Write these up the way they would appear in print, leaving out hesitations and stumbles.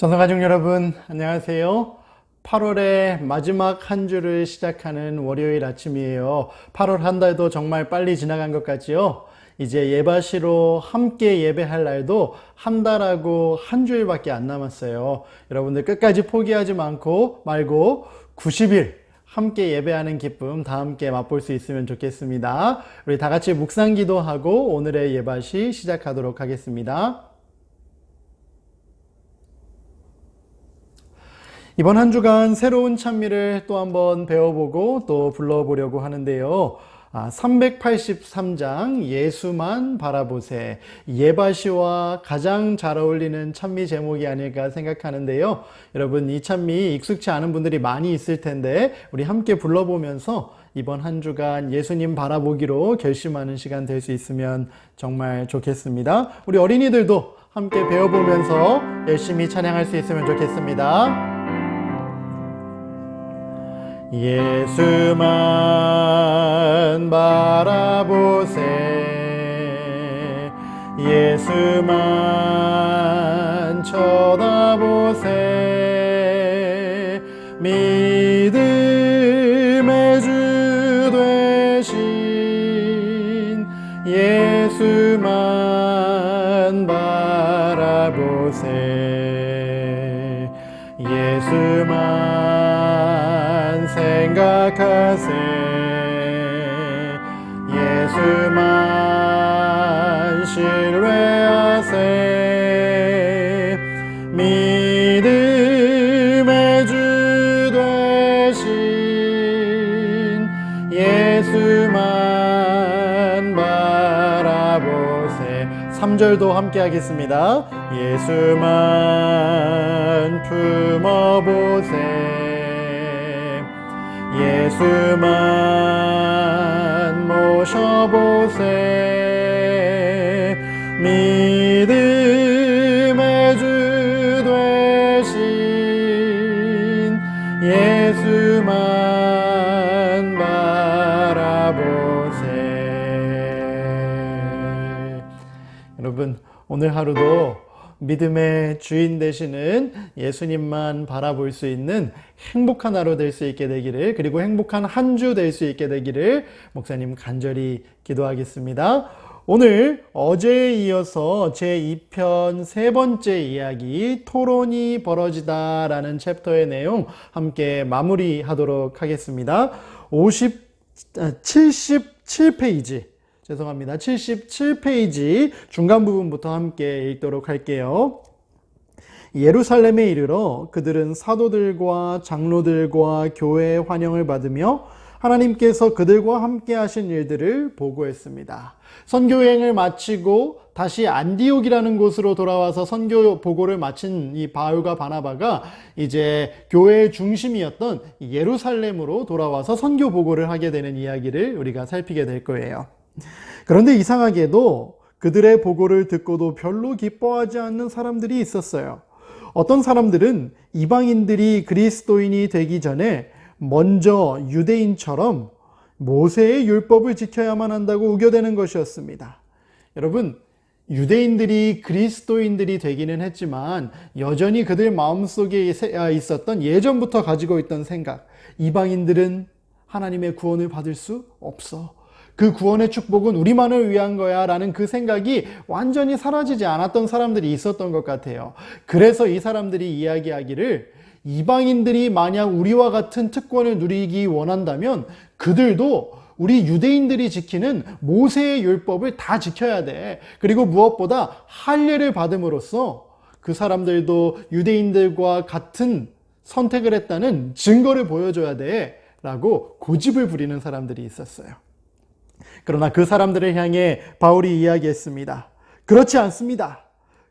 전성가족 여러분, 안녕하세요. 8월의 마지막 한 주를 시작하는 월요일 아침이에요. 8월 한 달도 정말 빨리 지나간 것 같지요? 이제 예바시로 함께 예배할 날도 한 달하고 한 주일밖에 안 남았어요. 여러분들 끝까지 포기하지 말고 90일 함께 예배하는 기쁨 다 함께 맛볼 수 있으면 좋겠습니다. 우리 다 같이 묵상 기도하고 오늘의 예바시 시작하도록 하겠습니다. 이번 한 주간 새로운 찬미를 또 한번 배워보고 또 불러보려고 하는데요. 383장 예수만 바라보세, 예바시와 가장 잘 어울리는 찬미 제목이 아닐까 생각하는데요. 여러분, 이 찬미 익숙치 않은 분들이 많이 있을 텐데 우리 함께 불러보면서 이번 한 주간 예수님 바라보기로 결심하는 시간 될 수 있으면 정말 좋겠습니다. 우리 어린이들도 함께 배워보면서 열심히 찬양할 수 있으면 좋겠습니다. 예수만 바라보세, 예수만 쳐다보세, 믿음의 주 되신 예수만 바라보세, 예수만 생각하세, 예수만 신뢰하세, 믿음의 주 되신 예수만 바라보세. 3절도 함께 하겠습니다. 예수만 품어보세, 예수만 모셔보세, 믿음의 주 되신 예수만 바라보세. 여러분, 오늘 하루도 믿음의 주인 되시는 예수님만 바라볼 수 있는 행복한 하루 될 수 있게 되기를, 그리고 행복한 한 주 될 수 있게 되기를 목사님 간절히 기도하겠습니다. 오늘 어제에 이어서 제2편 세 번째 이야기 토론이 벌어지다 라는 챕터의 내용 함께 마무리하도록 하겠습니다. 77페이지 죄송합니다. 77페이지 중간 부분부터 함께 읽도록 할게요. 예루살렘에 이르러 그들은 사도들과 장로들과 교회의 환영을 받으며 하나님께서 그들과 함께 하신 일들을 보고했습니다. 선교여행을 마치고 다시 안디옥이라는 곳으로 돌아와서 선교 보고를 마친 이 바울과 바나바가 이제 교회의 중심이었던 예루살렘으로 돌아와서 선교 보고를 하게 되는 이야기를 우리가 살피게 될 거예요. 그런데 이상하게도 그들의 보고를 듣고도 별로 기뻐하지 않는 사람들이 있었어요. 어떤 사람들은 이방인들이 그리스도인이 되기 전에 먼저 유대인처럼 모세의 율법을 지켜야만 한다고 우겨대는 것이었습니다. 여러분, 유대인들이 그리스도인들이 되기는 했지만 여전히 그들 마음속에 있었던, 예전부터 가지고 있던 생각, 이방인들은 하나님의 구원을 받을 수 없어, 그 구원의 축복은 우리만을 위한 거야 라는 그 생각이 완전히 사라지지 않았던 사람들이 있었던 것 같아요. 그래서 이 사람들이 이야기하기를, 이방인들이 만약 우리와 같은 특권을 누리기 원한다면 그들도 우리 유대인들이 지키는 모세의 율법을 다 지켜야 돼. 그리고 무엇보다 할례를 받음으로써 그 사람들도 유대인들과 같은 선택을 했다는 증거를 보여줘야 돼 라고 고집을 부리는 사람들이 있었어요. 그러나 그 사람들을 향해 바울이 이야기했습니다. 그렇지 않습니다.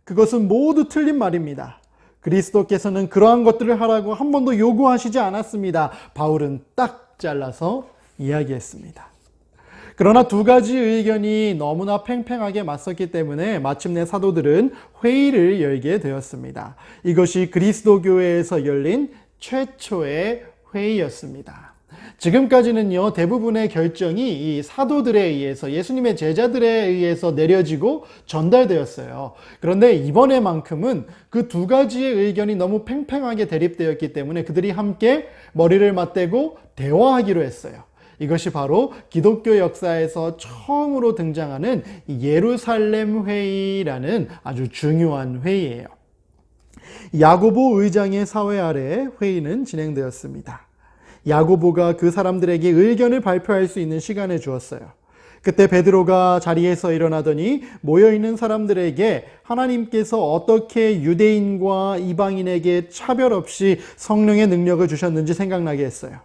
그것은 모두 틀린 말입니다. 그리스도께서는 그러한 것들을 하라고 한 번도 요구하시지 않았습니다. 바울은 딱 잘라서 이야기했습니다. 그러나 두 가지 의견이 너무나 팽팽하게 맞섰기 때문에 마침내 사도들은 회의를 열게 되었습니다. 이것이 그리스도 교회에서 열린 최초의 회의였습니다. 지금까지는요, 대부분의 결정이 이 사도들에 의해서, 예수님의 제자들에 의해서 내려지고 전달되었어요. 그런데 이번에만큼은 그 두 가지의 의견이 너무 팽팽하게 대립되었기 때문에 그들이 함께 머리를 맞대고 대화하기로 했어요. 이것이 바로 기독교 역사에서 처음으로 등장하는 예루살렘 회의라는 아주 중요한 회의예요. 야고보 의장의 사회 아래 회의는 진행되었습니다. 야고보가 그 사람들에게 의견을 발표할 수 있는 시간을 주었어요. 그때 베드로가 자리에서 일어나더니 모여있는 사람들에게 하나님께서 어떻게 유대인과 이방인에게 차별 없이 성령의 능력을 주셨는지 생각나게 했어요.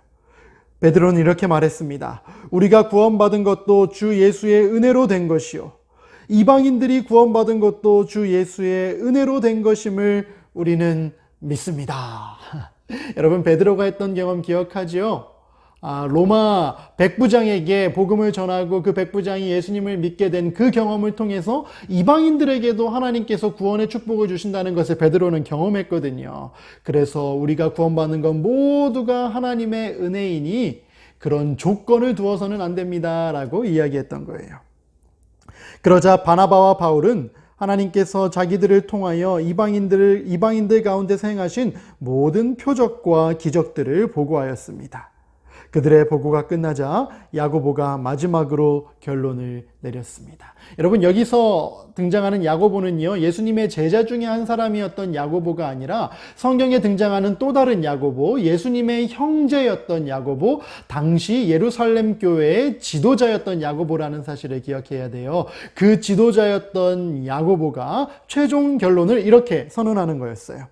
베드로는 이렇게 말했습니다. 우리가 구원받은 것도 주 예수의 은혜로 된 것이요, 이방인들이 구원받은 것도 주 예수의 은혜로 된 것임을 우리는 믿습니다. 여러분, 베드로가 했던 경험 기억하지요? 로마 백부장에게 복음을 전하고 그 백부장이 예수님을 믿게 된 그 경험을 통해서 이방인들에게도 하나님께서 구원의 축복을 주신다는 것을 베드로는 경험했거든요. 그래서 우리가 구원받는 건 모두가 하나님의 은혜이니 그런 조건을 두어서는 안 됩니다 라고 이야기했던 거예요. 그러자 바나바와 바울은 하나님께서 자기들을 통하여 이방인들 가운데서 행하신 모든 표적과 기적들을 보고하였습니다. 그들의 보고가 끝나자 야고보가 마지막으로 결론을 내렸습니다. 여러분, 여기서 등장하는 야고보는요, 예수님의 제자 중에 한 사람이었던 야고보가 아니라 성경에 등장하는 또 다른 야고보, 예수님의 형제였던 야고보, 당시 예루살렘 교회의 지도자였던 야고보라는 사실을 기억해야 돼요. 그 지도자였던 야고보가 최종 결론을 이렇게 선언하는 거였어요.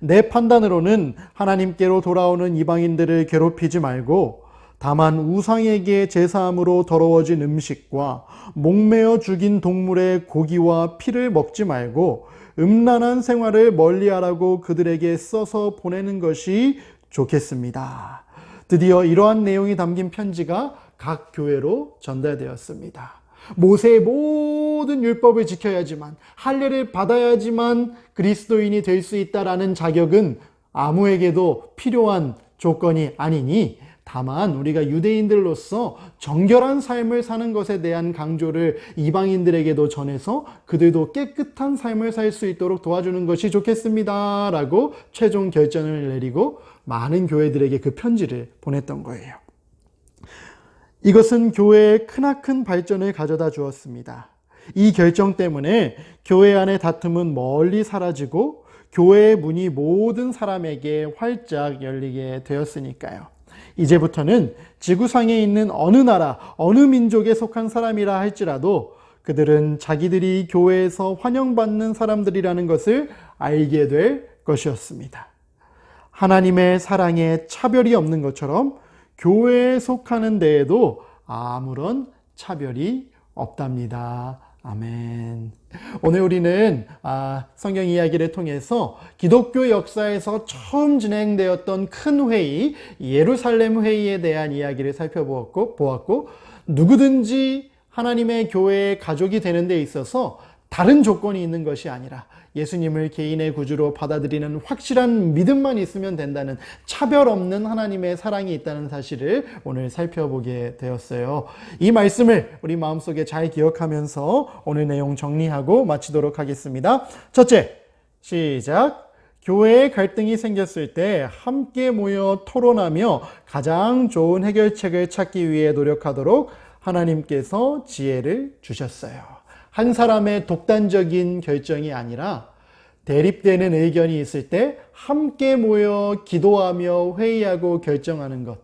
내 판단으로는 하나님께로 돌아오는 이방인들을 괴롭히지 말고 다만 우상에게 제사함으로 더러워진 음식과 목매어 죽인 동물의 고기와 피를 먹지 말고 음란한 생활을 멀리하라고 그들에게 써서 보내는 것이 좋겠습니다. 드디어 이러한 내용이 담긴 편지가 각 교회로 전달되었습니다. 모세의 모든 율법을 지켜야지만, 할례를 받아야지만 그리스도인이 될 수 있다라는 자격은 아무에게도 필요한 조건이 아니니 다만 우리가 유대인들로서 정결한 삶을 사는 것에 대한 강조를 이방인들에게도 전해서 그들도 깨끗한 삶을 살 수 있도록 도와주는 것이 좋겠습니다 라고 최종 결정을 내리고 많은 교회들에게 그 편지를 보냈던 거예요. 이것은 교회의 크나큰 발전을 가져다 주었습니다. 이 결정 때문에 교회 안의 다툼은 멀리 사라지고 교회의 문이 모든 사람에게 활짝 열리게 되었으니까요. 이제부터는 지구상에 있는 어느 나라, 어느 민족에 속한 사람이라 할지라도 그들은 자기들이 교회에서 환영받는 사람들이라는 것을 알게 될 것이었습니다. 하나님의 사랑에 차별이 없는 것처럼 교회에 속하는 데에도 아무런 차별이 없답니다. 아멘. 오늘 우리는 성경 이야기를 통해서 기독교 역사에서 처음 진행되었던 큰 회의, 예루살렘 회의에 대한 이야기를 살펴보았고, 누구든지 하나님의 교회의 가족이 되는 데 있어서 다른 조건이 있는 것이 아니라 예수님을 개인의 구주로 받아들이는 확실한 믿음만 있으면 된다는 차별 없는 하나님의 사랑이 있다는 사실을 오늘 살펴보게 되었어요. 이 말씀을 우리 마음속에 잘 기억하면서 오늘 내용 정리하고 마치도록 하겠습니다. 첫째, 시작. 교회에 갈등이 생겼을 때 함께 모여 토론하며 가장 좋은 해결책을 찾기 위해 노력하도록 하나님께서 지혜를 주셨어요. 한 사람의 독단적인 결정이 아니라 대립되는 의견이 있을 때 함께 모여 기도하며 회의하고 결정하는 것,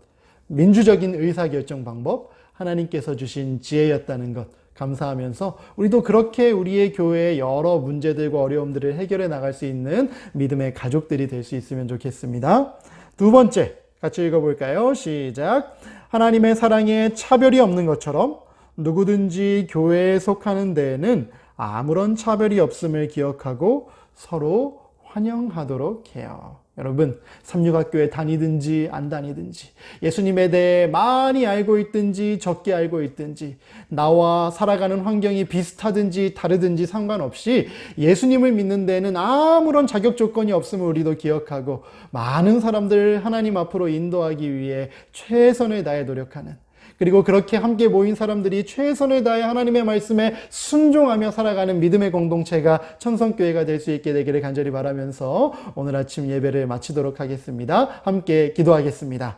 민주적인 의사결정 방법, 하나님께서 주신 지혜였다는 것 감사하면서 우리도 그렇게 우리의 교회의 여러 문제들과 어려움들을 해결해 나갈 수 있는 믿음의 가족들이 될 수 있으면 좋겠습니다. 두 번째, 같이 읽어볼까요? 시작. 하나님의 사랑에 차별이 없는 것처럼 누구든지 교회에 속하는 데에는 아무런 차별이 없음을 기억하고 서로 환영하도록 해요. 여러분, 삼육학교에 다니든지 안 다니든지, 예수님에 대해 많이 알고 있든지 적게 알고 있든지, 나와 살아가는 환경이 비슷하든지 다르든지 상관없이 예수님을 믿는 데는 아무런 자격 조건이 없음을 우리도 기억하고, 많은 사람들을 하나님 앞으로 인도하기 위해 최선을 다해 노력하는, 그리고 그렇게 함께 모인 사람들이 최선을 다해 하나님의 말씀에 순종하며 살아가는 믿음의 공동체가 천성교회가 될 수 있게 되기를 간절히 바라면서 오늘 아침 예배를 마치도록 하겠습니다. 함께 기도하겠습니다.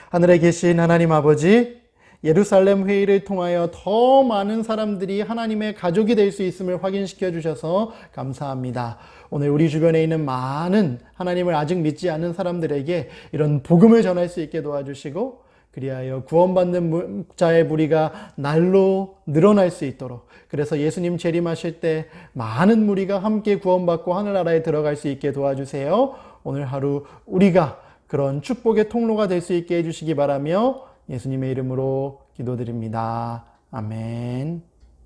하늘에 계신 하나님 아버지, 예루살렘 회의를 통하여 더 많은 사람들이 하나님의 가족이 될 수 있음을 확인시켜 주셔서 감사합니다. 오늘 우리 주변에 있는 많은 하나님을 아직 믿지 않는 사람들에게 이런 복음을 전할 수 있게 도와주시고, 그리하여 구원받는 자의 무리가 날로 늘어날 수 있도록, 그래서 예수님 재림하실 때 많은 무리가 함께 구원받고 하늘나라에 들어갈 수 있게 도와주세요. 오늘 하루 우리가 그런 축복의 통로가 될 수 있게 해주시기 바라며 예수님의 이름으로 기도드립니다. 아멘.